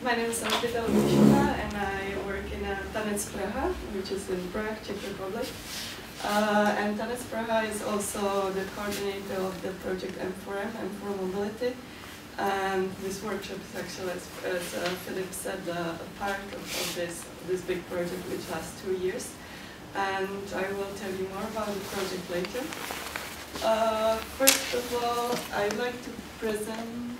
My name is Alzbeta Lupiskova, and I work in Tanec Praha, which is in Prague, Czech Republic. And Tanec Praha is also the coordinator of the project M4M, M4 Mobility. And this workshop is actually, as Philip said, a part of this big project, which lasts 2 years. And I will tell you more about the project later. First of all, I'd like to present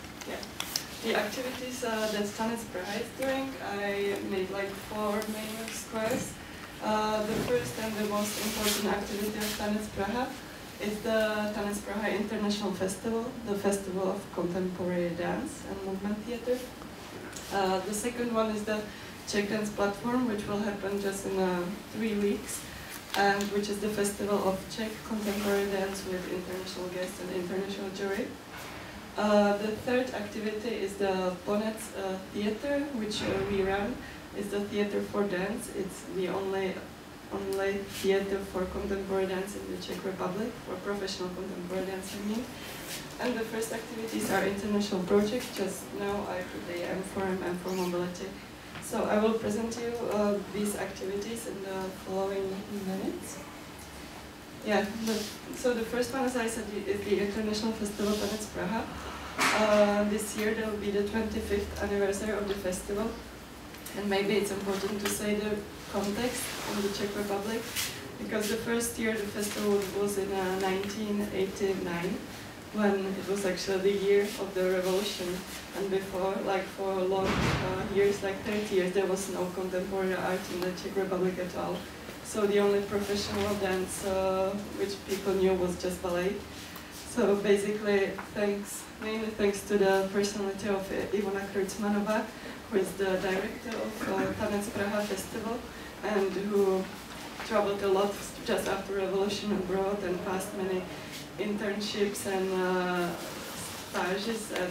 the activities that Tanec Praha is doing. I made like 4 main squares. The first and the most important activity of Tanec Praha is the Tanec Praha International Festival, the Festival of Contemporary Dance and Movement Theatre. The second one is the Czech Dance Platform, which will happen just in 3 weeks, and which is the Festival of Czech Contemporary Dance with international guests and international jury. The third activity is the Ponec Theatre, which we run. It's the theatre for dance. It's the only theatre for contemporary dance in the Czech Republic, for professional contemporary dance, I mean. And the first activities are international projects. Just now I put the M4M, M4 Mobility. So I will present you these activities in the following minutes. Yeah, so the first one, as I said, is the International Festival Tanec Praha. This year there will be the 25th anniversary of the festival. And maybe it's important to say the context in the Czech Republic, because the first year the festival was in 1989, when it was actually the year of the revolution. And before, like for long years, like 30 years, there was no contemporary art in the Czech Republic at all. So the only professional dance which people knew was just ballet. So basically, mainly thanks to the personality of Ivona Kreutzmanova, who is the director of Tanec Praha Festival, and who traveled a lot just after revolution abroad and passed many internships and stages at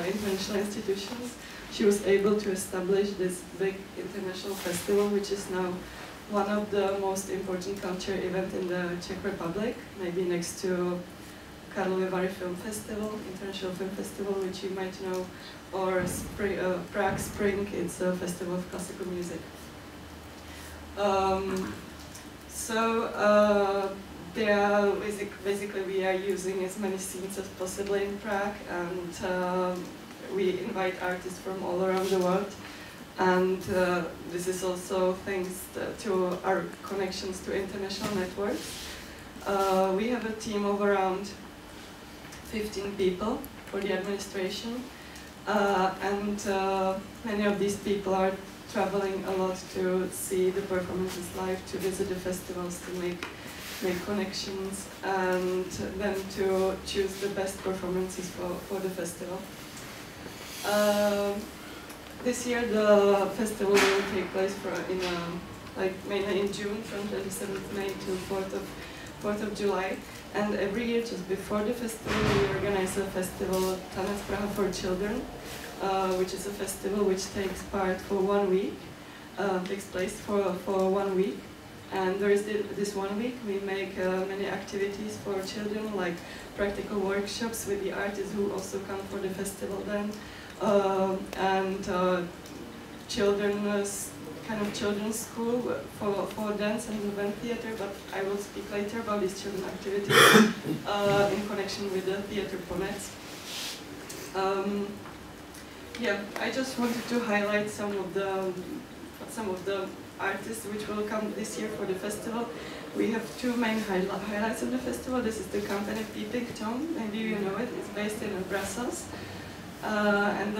international institutions. She was able to establish this big international festival, which is now one of the most important culture events in the Czech Republic, maybe next to Karlovy Vary Film Festival, International Film Festival, which you might know, or Prague Spring, it's a festival of classical music. Basically we are using as many scenes as possible in Prague, and we invite artists from all around the world. And this is also thanks to our connections to international networks. We have a team of around 15 people for the administration, and many of these people are traveling a lot to see the performances live, to visit the festivals, to make connections, and then to choose the best performances for the festival. This year the festival will take place mainly in June, from 27th May to 4th of July. And every year, just before the festival, we organize a festival, Tanec Praha for Children, which is a festival which takes place for 1 week. And there is this 1 week, we make many activities for children, like practical workshops with the artists who also come for the festival then, and children's school for dance and movement theatre, but I will speak later about these children activities in connection with the theatre Ponec. I just wanted to highlight some of the artists which will come this year for the festival. We have 2 main highlights of the festival. This is the company Pépinières, maybe you know it. It's based in Brussels. And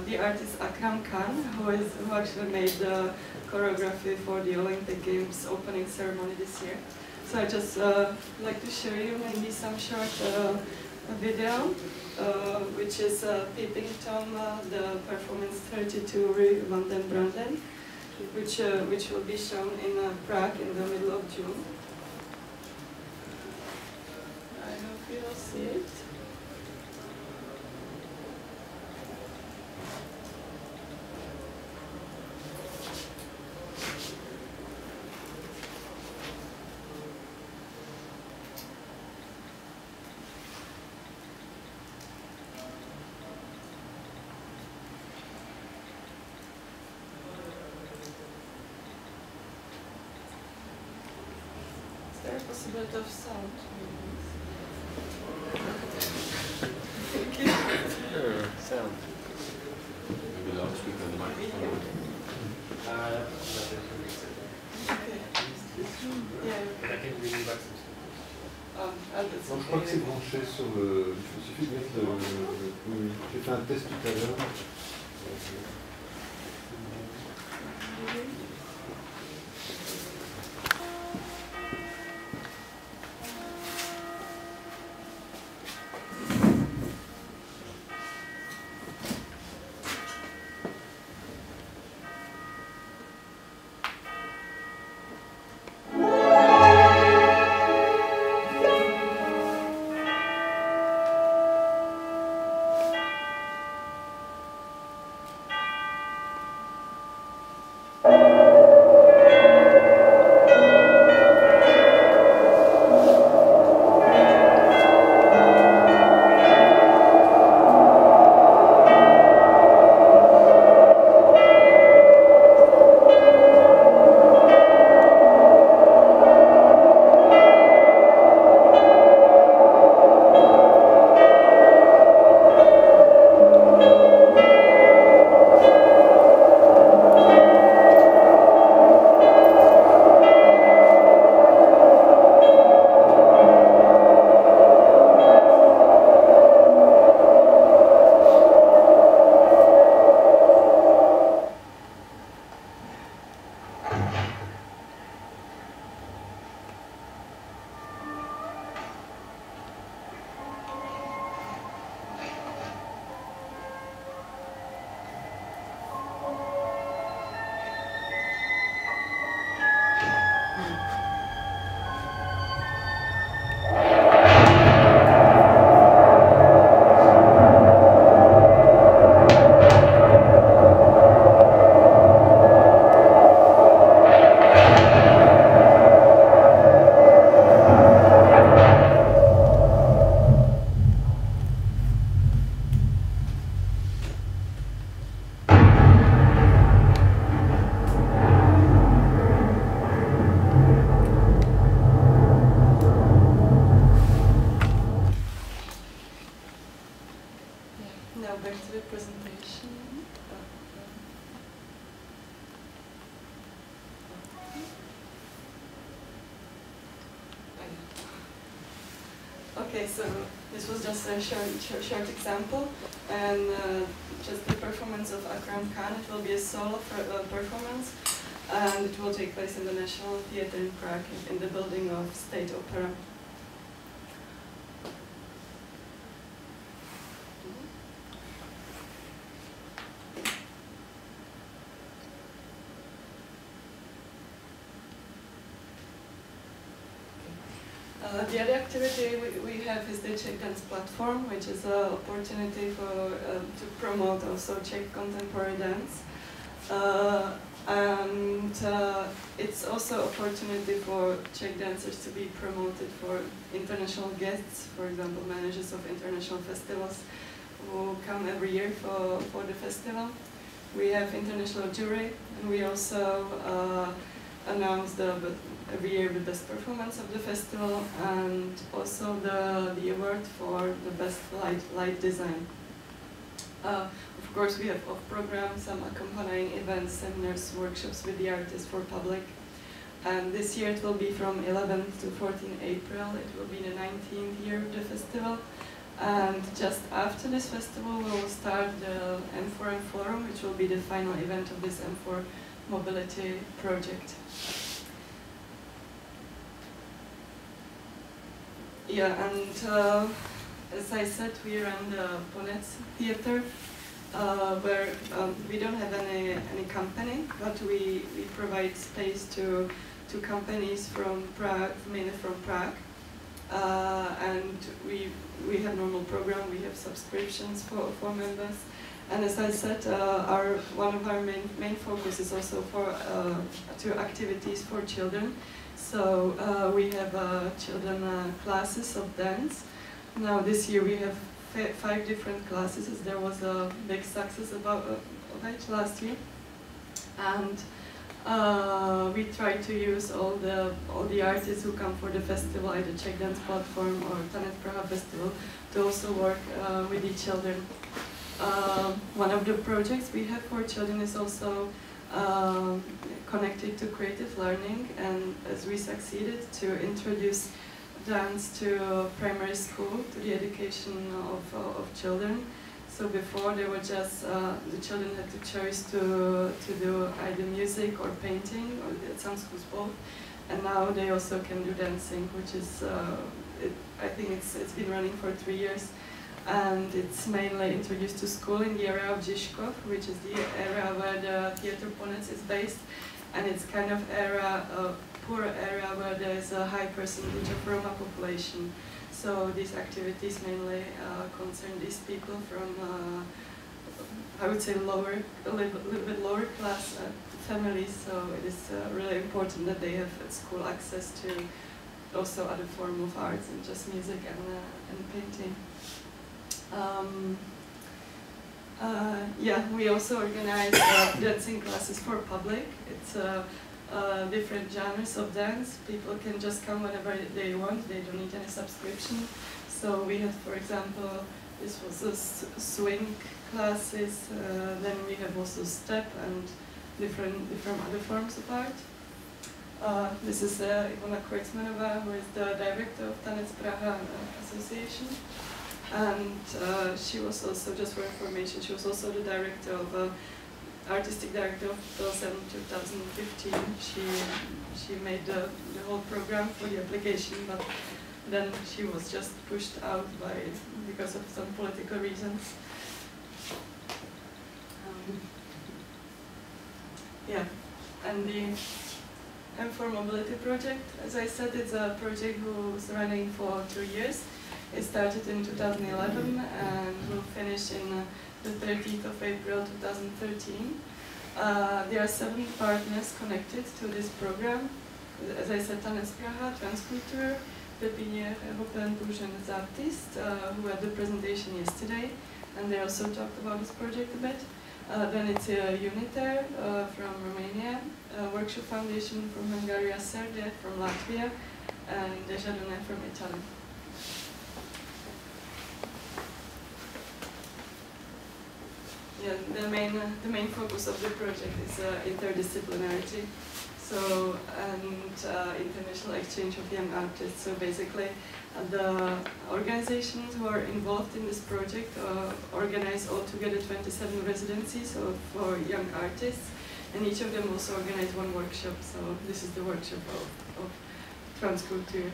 the artist Akram Khan, who actually made the choreography for the Olympic Games opening ceremony this year. So I just like to show you maybe some short video, which is Pépinières, the performance 32 Rue van den Branden, which will be shown in Prague in the middle of June. I hope you'll see it. possibility of sound. Thank you. Sound. Maybe loudspeaker on the microphone. Okay. Yeah. Non, je crois que c'est branché sur le... Il suffit de mettre le... Oui, j'ai fait un test tout à l'heure. Okay, so this was just a short example, and just the performance of Akram Khan. It will be a solo performance, and it will take place in the National Theatre in Prague, in the building of State Opera. The other activity we have is the Czech Dance Platform, which is an opportunity for to promote also Czech contemporary dance. And it's also opportunity for Czech dancers to be promoted for international guests, for example, managers of international festivals who come every year for the festival. We have international jury, and we also announce every year the best performance of the festival, and also the award for the best light design. Of course, we have off-program, some accompanying events, seminars, workshops with the artists for public. And this year it will be from 11th to 14th April. It will be the 19th year of the festival. And just after this festival, we will start the M4M Forum, which will be the final event of this M4 mobility project. Yeah, and as I said, we run the Ponec Theatre, where we don't have any company, but we provide space to companies from Prague, mainly from Prague, and we have normal program. We have subscriptions for members, and as I said, one of our main focus is also to activities for children. So we have children classes of dance. Now this year we have 5 different classes, as there was a big success of it last year. And We try to use all the artists who come for the festival, either Czech Dance Platform or Tanec Praha Festival, to also work with the children. One of the projects we have for children is also connected to creative learning, and as we succeeded to introduce dance to primary school, to the education of children. So before they were just, the children had to choose to do either music or painting, or at some schools both. And now they also can do dancing, which is, I think it's been running for 3 years. And it's mainly introduced to school in the area of Žižkov, which is the area where the theater Ponec is based. And it's kind of area, poor area where there's a high percentage of Roma population. So these activities mainly concern these people from, I would say, a little bit lower class families. So it is really important that they have at school access to also other forms of arts than just music and painting. Yeah, we also organize dancing classes for public. It's different genres of dance. People can just come whenever they want. They don't need any subscription. So we had, for example, this was a swing classes. Then we have also step and different other forms of art. This is Ivona Kreutzmanova, who is the director of Tanec Praha Association. And she was also, just for information, she was also the director of artistic director of Pilsen 2015. She made the whole program for the application, but then she was just pushed out because of some political reasons. Yeah, and the M4 Mobility project, as I said, it's a project who's running for 2 years. It started in 2011 and will finish in the 30th of April 2013. There are 7 partners connected to this program. As I said, Tanec Praha-Transcultures, Pépinières, européen, jeunes artists, who had the presentation yesterday, and they also talked about this project a bit. Then it's Uniter from Romania, Workshop Foundation from Hungary, Serde from Latvia, and Déjà Donné from Italy. Yeah, the main focus of the project is interdisciplinarity, so and international exchange of young artists. So basically, the organizations who are involved in this project organize altogether 27 residencies for young artists, and each of them also organize 1 workshop. So this is the workshop of Transculture.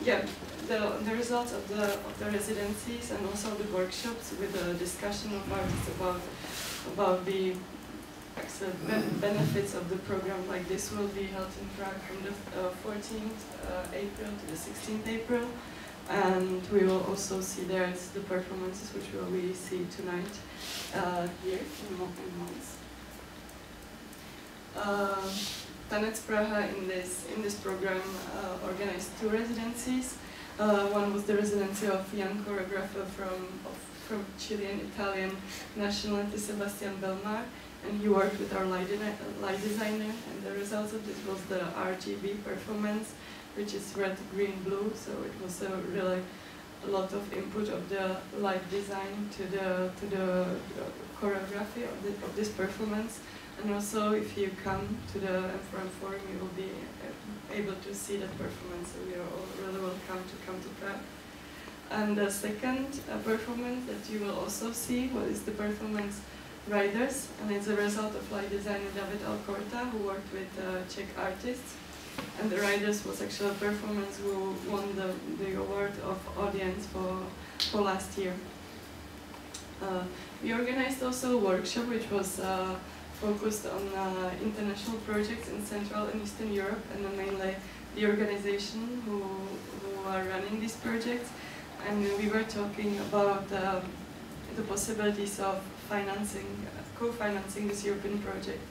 Yeah, the results of the residencies and also the workshops with the discussion of artists about the benefits of the program like this will be held in Prague from the 14th April to the 16th April, and we will also see there the performances which we see tonight here in Mons. Tanec Praha in this program organized 2 residencies. One was the residency of young choreographer from Chilean Italian nationality Sebastian Belmar, and he worked with our light designer. And the results of this was the RGB performance, which is red, green, blue. So it was really a lot of input of the light design to the choreography of this performance. And also, if you come to the M4M Forum, you will be able to see that performance. So you are all really welcome to come to Prague. And the second performance that you will also see is the performance Riders, and it's a result of light designer David Alcorta, who worked with Czech artists. And the Riders was actually a performance who won the award of audience for last year. We organized also a workshop which was focused on international projects in Central and Eastern Europe, and then mainly the organization who are running these projects. And we were talking about the possibilities of co-financing this European project.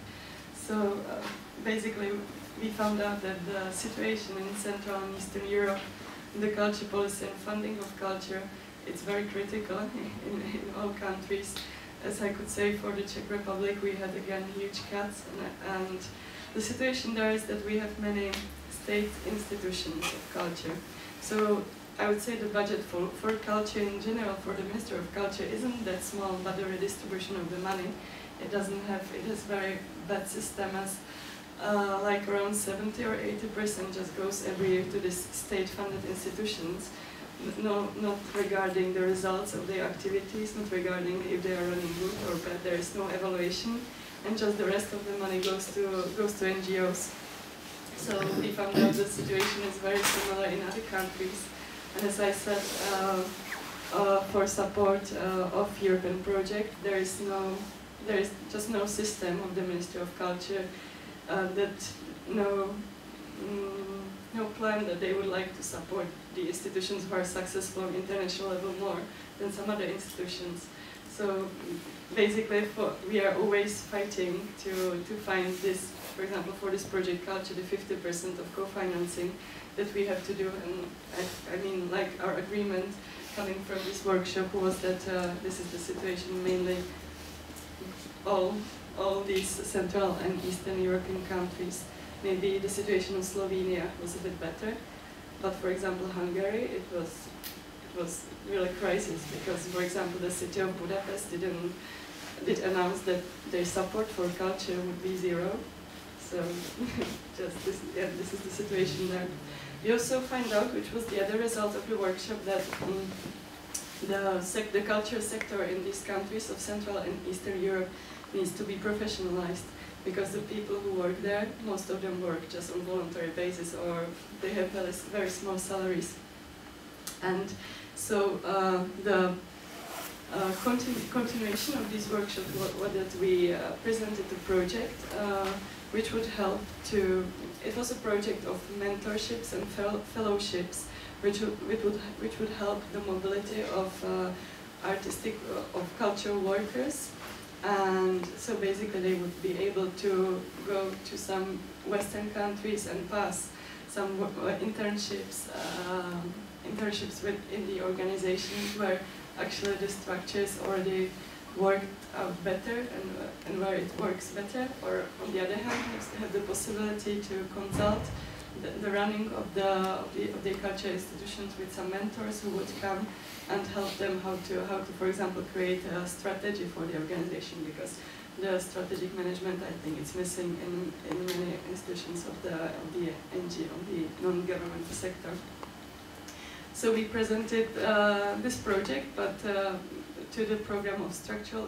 So basically, we found out that the situation in Central and Eastern Europe, the culture policy and funding of culture, it's very critical in all countries. as I could say, for the Czech Republic, we had again huge cuts, and the situation there is that we have many state institutions of culture. So I would say the budget for culture in general, for the Minister of Culture, isn't that small, but the redistribution of the money, it has very bad system, as like around 70 or 80% just goes every year to these state-funded institutions. No, not regarding the results of their activities, not regarding if they are running good or bad. There is no evaluation, and just the rest of the money goes to NGOs. So we found out the situation is very similar in other countries. And as I said, for support of European project, there is just no system of the Ministry of Culture, no plan that they would like to support the institutions who are successful on international level more than some other institutions. So basically, we are always fighting to find this, for example, for this project culture, the 50% of co-financing that we have to do. And I mean, like our agreement coming from this workshop was that this is the situation mainly all these Central and Eastern European countries. Maybe the situation in Slovenia was a bit better, but for example Hungary, it was really crisis, because for example the city of Budapest did announce that their support for culture would be zero. So just this, yeah, this is the situation there. We also find out, which was the other result of the workshop, that the culture sector in these countries of Central and Eastern Europe needs to be professionalized, because the people who work there, most of them work just on voluntary basis, or they have very small salaries. And so the continuation of this workshop was that we presented a project which would help to, it was a project of mentorships and fellowships which would help the mobility of cultural workers. And so basically they would be able to go to some Western countries and pass some internships within the organizations where actually the structures already worked out better and where it works better, or on the other hand have the possibility to consult the running of the cultural institutions with some mentors who would come and help them how to for example create a strategy for the organization, because the strategic management, I think, it's missing in many institutions of the NGO, of the non-governmental sector. So we presented this project, but to the program of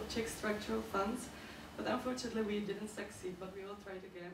Czech structural funds, but unfortunately we didn't succeed. But we will try again.